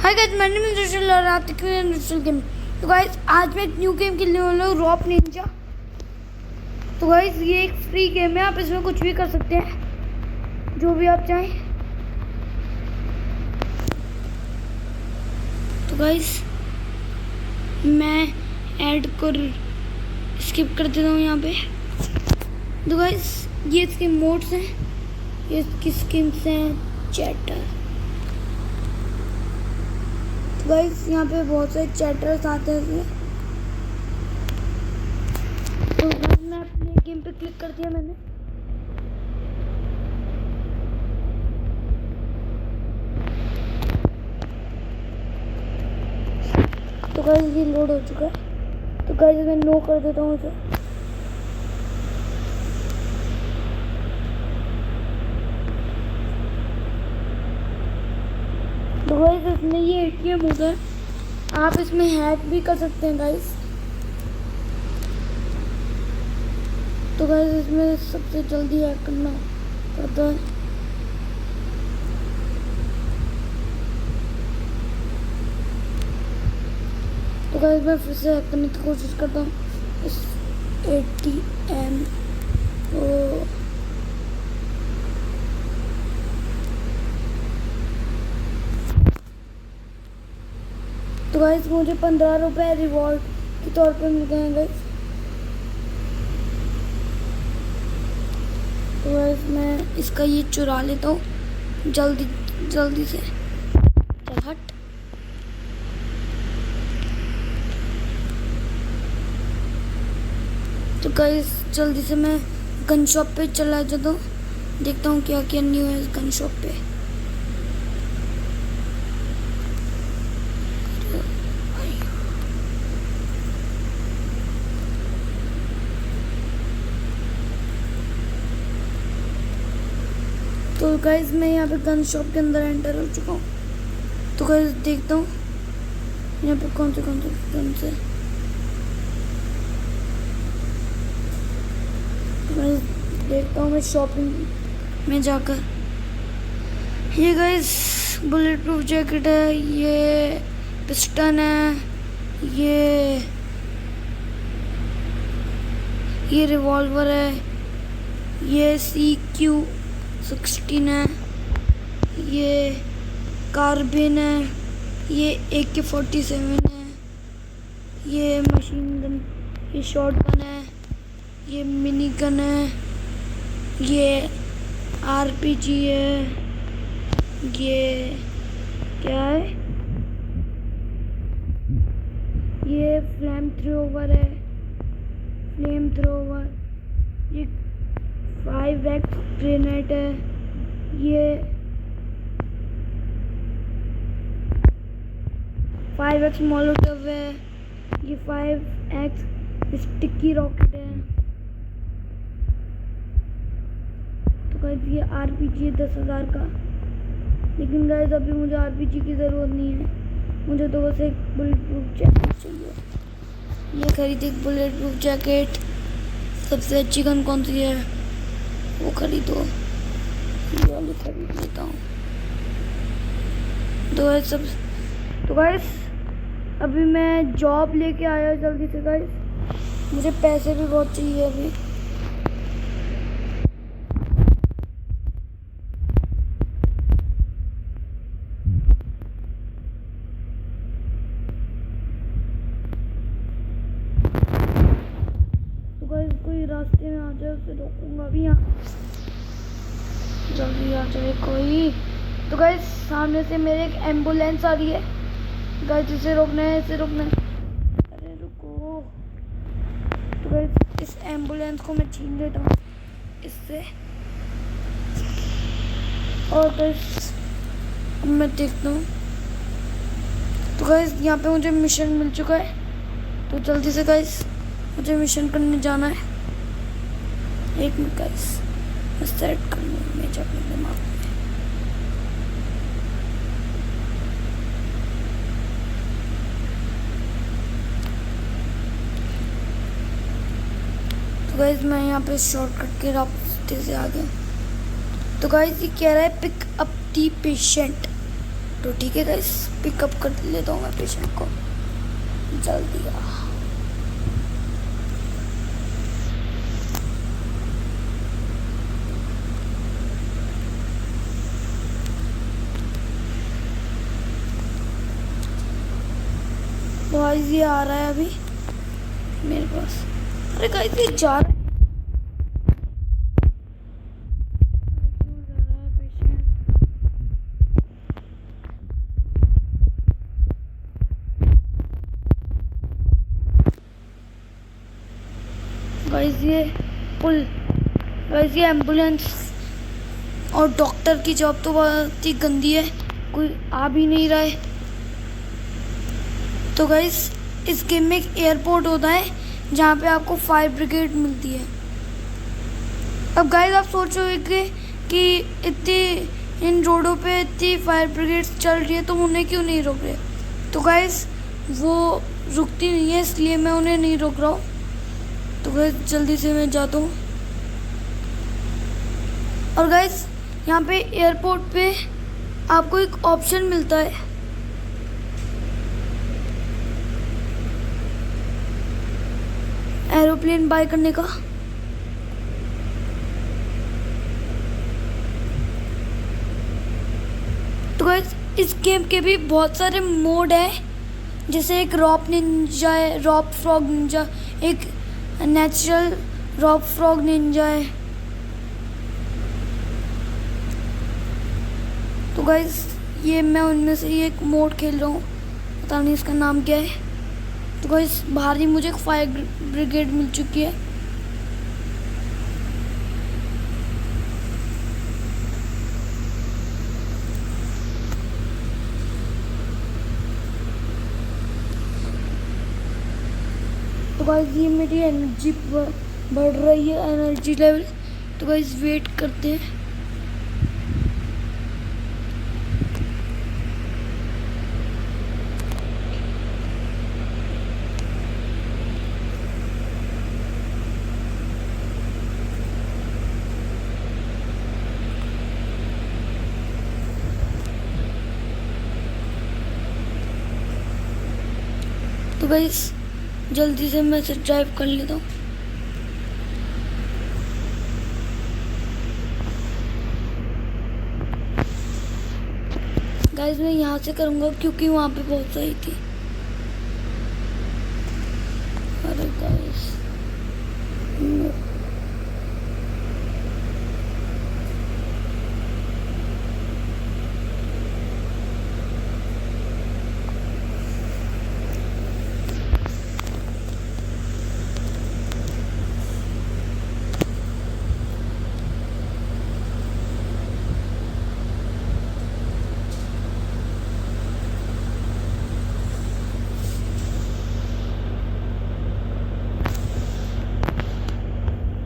Hi guys, मेरा नाम है रुशल और आप देख रहे हैं रुशल गेम। तो गाइस आज मैं एक न्यू गेम खेलने वाला हूँ, रॉप निंजा। तो गाइस ये एक फ्री गेम है, आप इसमें कुछ भी कर सकते हैं जो भी आप चाहें। तो गाइस मैं ऐड कर स्किप कर देता हूँ यहाँ पे। तो गाइस ये इसके मोड्स हैं, ये इसकी स्किन्स हैं, चैटर। गाइस यहाँ पे बहुत सारे चैटर्स आते हैं। तो मैं अपने गेम पे क्लिक कर दिया मैंने। तो गाइस ये लोड हो चुका है। तो गाइस मैं नो कर देता हूँ इसे। तो गाइस इसमें ये एटीएम होता है, आप इसमें हैक भी कर सकते हैं गाइस। तो गाइस इसमें सबसे जल्दी हैक करना पड़ता है। तो गाइस मैं फिर से हैक करने की कोशिश करता हूँ इस एटीएम को। तो गाइस मुझे 15 रुपये रिवॉर्ड के तौर पे मिल गए हैं गाइस। तो गाइस मैं इसका ये चुरा लेता हूँ जल्दी से। चल हट। तो गाइस जल्दी से मैं गन शॉप पे चला जाता हूँ, देखता हूँ क्या क्या न्यू है इस गन शॉप पे। तो गाइस मैं यहाँ पे गन शॉप के अंदर एंटर हो चुका हूँ। तो गाइस देखता हूँ यहाँ पे कौन से गन से। गाइस देखता हूँ मैं शॉपिंग में जाकर। ये गाइस बुलेट प्रूफ जैकेट है, ये पिस्टन है, ये रिवॉल्वर है, ये CQ16 है, ये कार्बिन है, ये AK-47 है, ये मशीन गन, ये शॉर्ट गन है, ये मिनी गन है, ये RPG है, ये क्या है, ये फ्लेम थ्रोवर है, ये 5x ग्रेनेड है, ये 5x मोलोटोव है, ये 5x स्टिकी रॉकेट है। तो गाइस ये RPG है 10,000 का, लेकिन गाइस अभी मुझे RPG की ज़रूरत नहीं है, मुझे तो बस एक बुलेट प्रूफ जैकेट चाहिए। ये खरीदे एक बुलेट प्रूफ जैकेट। सबसे अच्छी गन कौन सी है वो खरीदो, ये वाली खरीद लेता हूँ। तो गाइस अभी मैं जॉब लेके आया जल्दी से गाइस, मुझे पैसे भी बहुत चाहिए अभी। तो गाइस कोई रास्ते में आ जाए उसे रोकूंगा भी, यहाँ जल्दी आ जाए कोई। तो गाइस सामने से मेरे एक एम्बुलेंस आ रही है गाइस, इसे रोकना है, अरे रुको। तो गाइस इस एम्बुलेंस को मैं छीन लेता हूँ इससे। और गाइस मैं देखता हूँ। तो गाइस यहाँ पे मुझे मिशन मिल चुका है, तो जल्दी से गाइस मुझे मिशन करने जाना है। एक मिनट गाइस मैं सेट कर लूँ मैं अपने दिमाग में। तो गाइस मैं यहाँ पे शॉर्टकट के रास्ते से आ गया। तो गाइस ये कह रहा है पिक अप दी पेशेंट। तो ठीक है गाइस, पिकअप कर लेता हूँ मैं पेशेंट को जल्दी। तो गाइस ये आ रहा है अभी मेरे पास। अरे गाइस ये जा रहा है। गाइस ये पुल, गाइस ये एम्बुलेंस और डॉक्टर की जॉब तो बहुत ही गंदी है, कोई आ भी नहीं रहा है। तो गाइस इस गेम में एक एयरपोर्ट होता है जहाँ पे आपको फायर ब्रिगेड मिलती है। अब गाइस आप सोचोगे कि इतनी इन रोडों पे इतनी फायर ब्रिगेड चल रही है तो उन्हें क्यों नहीं रोक रहे। तो गाइस वो रुकती नहीं है, इसलिए मैं उन्हें नहीं रोक रहा हूँ। तो गाइस जल्दी से मैं जाता हूँ। और गाइस यहाँ पे एयरपोर्ट पे आपको एक ऑप्शन मिलता है एरोप्लेन बाय करने का। तो गाइस इस गेम के भी बहुत सारे मोड हैं, जैसे एक रॉप निंजा है, रॉप फ्रॉग निंजा, एक नेचुरल रॉप फ्रॉग निंजा है। तो गाइस ये मैं उनमें से ही एक मोड खेल रहा हूँ, पता नहीं इसका नाम क्या है। तो गाइस बाहर ही मुझे एक फायर ब्रिगेड मिल चुकी है। तो गाइस ये मेरी एनर्जी बढ़ रही है, एनर्जी लेवल। तो गाइस वेट करते हैं। तो गाइस जल्दी से मैं इसे ड्राइव कर लेता हूँ। गाइस मैं यहाँ से करूँगा क्योंकि वहाँ पे बहुत सही थी। अरे गाइस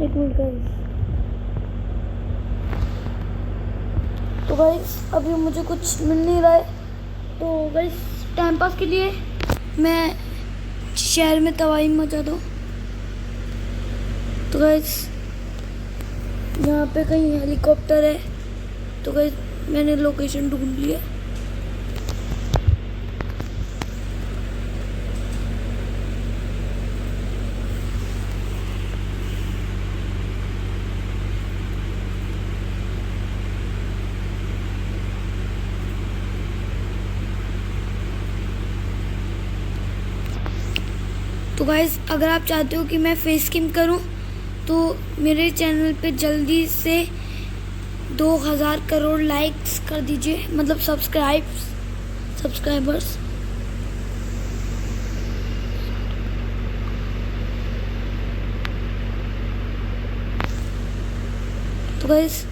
एक मिनट गाइस। तो गाइस अभी मुझे कुछ मिल नहीं रहा है, तो गाइस टाइम पास के लिए मैं शहर में तबाही मचा दूँ। तो गाइस यहाँ पे कहीं हेलीकॉप्टर है, तो गाइस मैंने लोकेशन ढूंढ लिया। तो गाइस अगर आप चाहते हो कि मैं फेस कैम करूं तो मेरे चैनल पे जल्दी से 2000 करोड़ लाइक्स कर दीजिए, मतलब सब्सक्राइबर्स। तो गाइस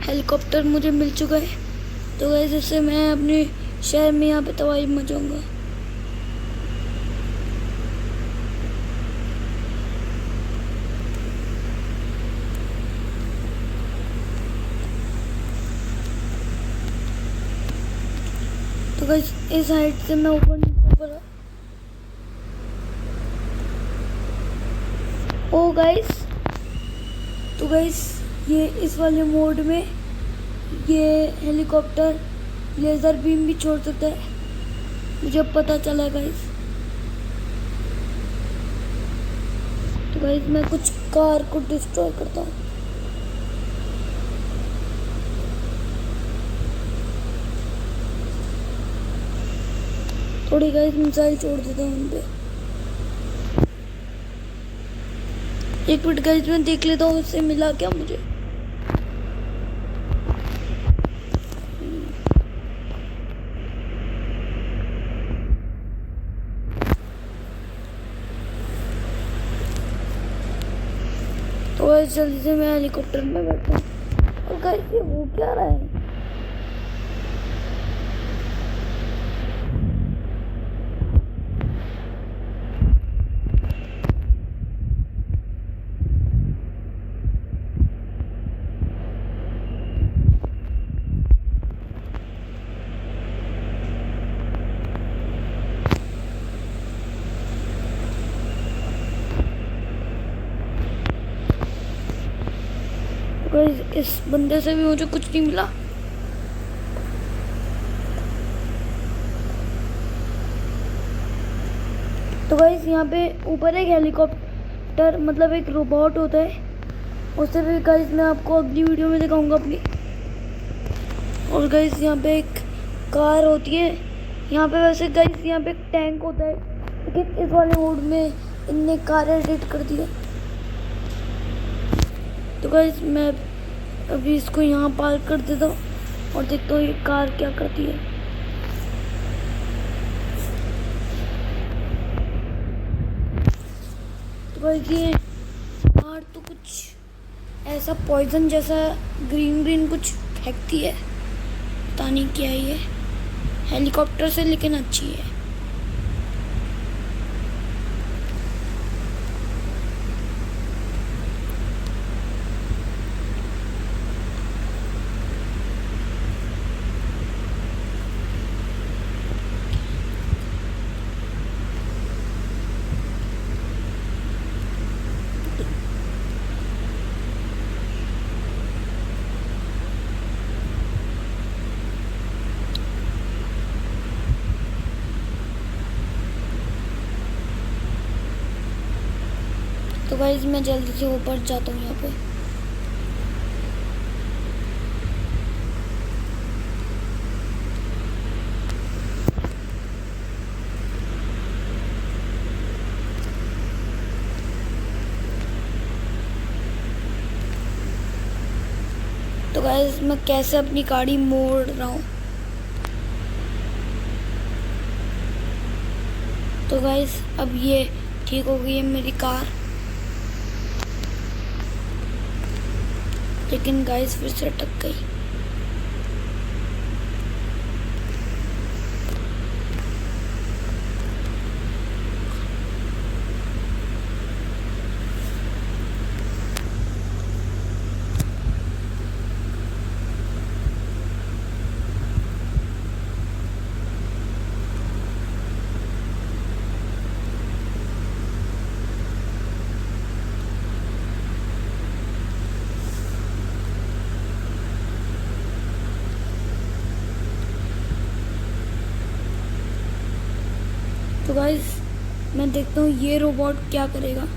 हेलीकॉप्टर मुझे मिल चुका है। तो गाइस इससे मैं अपने शहर में यहाँ पे तबाही मचाऊंगा। तो गाइस इस हाइट से मैं ऊपर नीचे पड़ा। ओ गाइस, तो गाइस ये इस वाले मोड में ये हेलीकॉप्टर लेज़र बीम भी छोड़ सकता है, मुझे पता चला गाइस। तो गाइस मैं कुछ कार को डिस्ट्रॉय करता हूँ। थोड़ी गाइस मिसाइल छोड़ देता हूँ उन पे। एक मिनट गाइस मैं देख लेता हूँ उससे मिला क्या मुझे। तो गाइस जल्दी से मैं हेलीकॉप्टर में बैठता हूँ। और गाइस ये हो क्या रहा है? गाइस इस बंदे से भी मुझे कुछ नहीं मिला। तो गाइस यहाँ पे ऊपर एक हेलीकॉप्टर मतलब एक रोबोट होता है, उससे भी गाइस मैं आपको अगली वीडियो में दिखाऊंगा अपनी। और गाइस यहाँ पे एक कार होती है, यहाँ पे वैसे गाइस यहाँ पे एक टैंक होता है, लेकिन इस वाले मोड में इनने कार एडिट कर दिया। तो गाइस मैं अभी इसको यहाँ पार्क कर देता हूँ और देखता हूँ ये कार क्या करती है। तो गाइस ये कार तो कुछ ऐसा पॉइजन जैसा ग्रीन ग्रीन कुछ फेंकती है, पता नहीं क्या है ये। हेलीकॉप्टर से लेकिन अच्छी है। तो गाइस मैं जल्दी से ऊपर जाता हूँ यहाँ पे। तो गाइस मैं कैसे अपनी गाड़ी मोड़ रहा हूँ। तो गाइस अब ये ठीक हो गई है मेरी कार, लेकिन गाइस फिर से अटक गई। तो गाइस मैं देखता हूँ ये रोबोट क्या करेगा।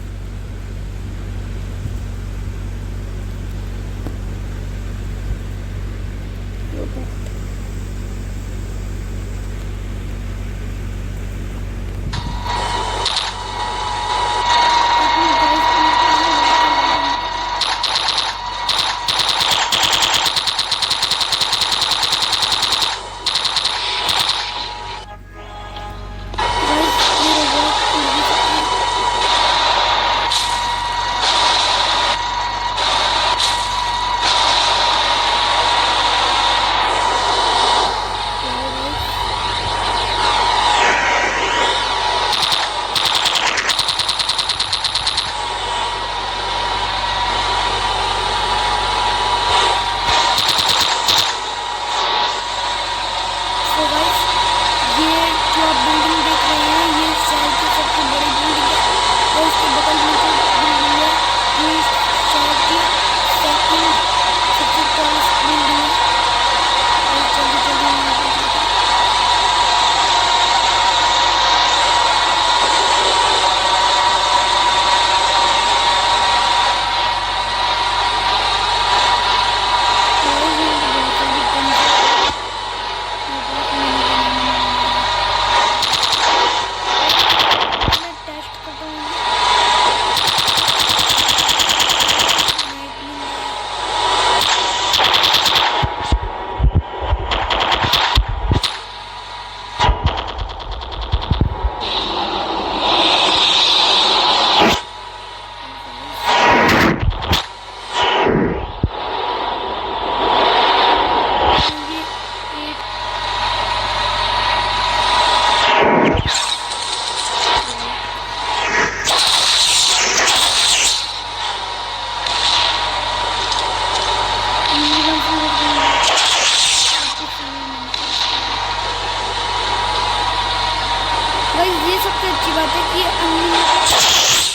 गाइस ये सबसे अच्छी बात है कि अनलिमिटेड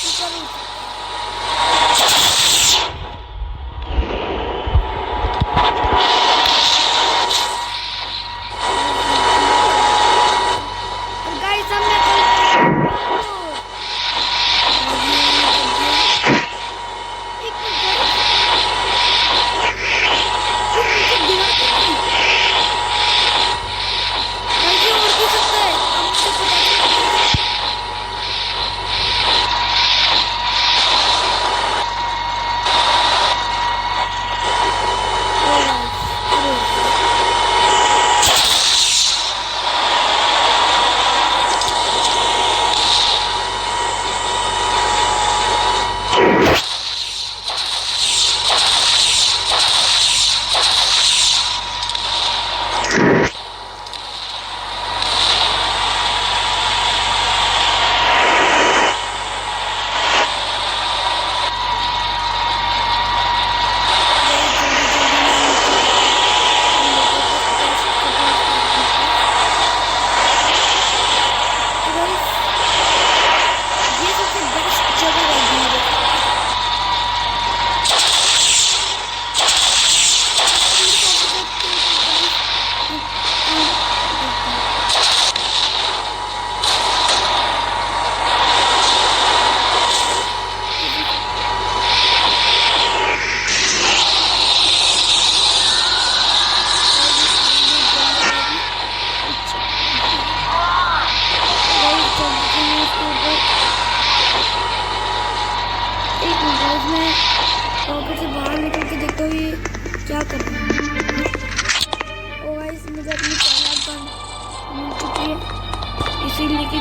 ऊपर उठ और गाइस हमने पॉकेट से बाहर निकल के देखता हूँ ये क्या कर रहा है। ओ गाइस मुझे अपनी पहला गन मिल चुकी है इसीलिए कि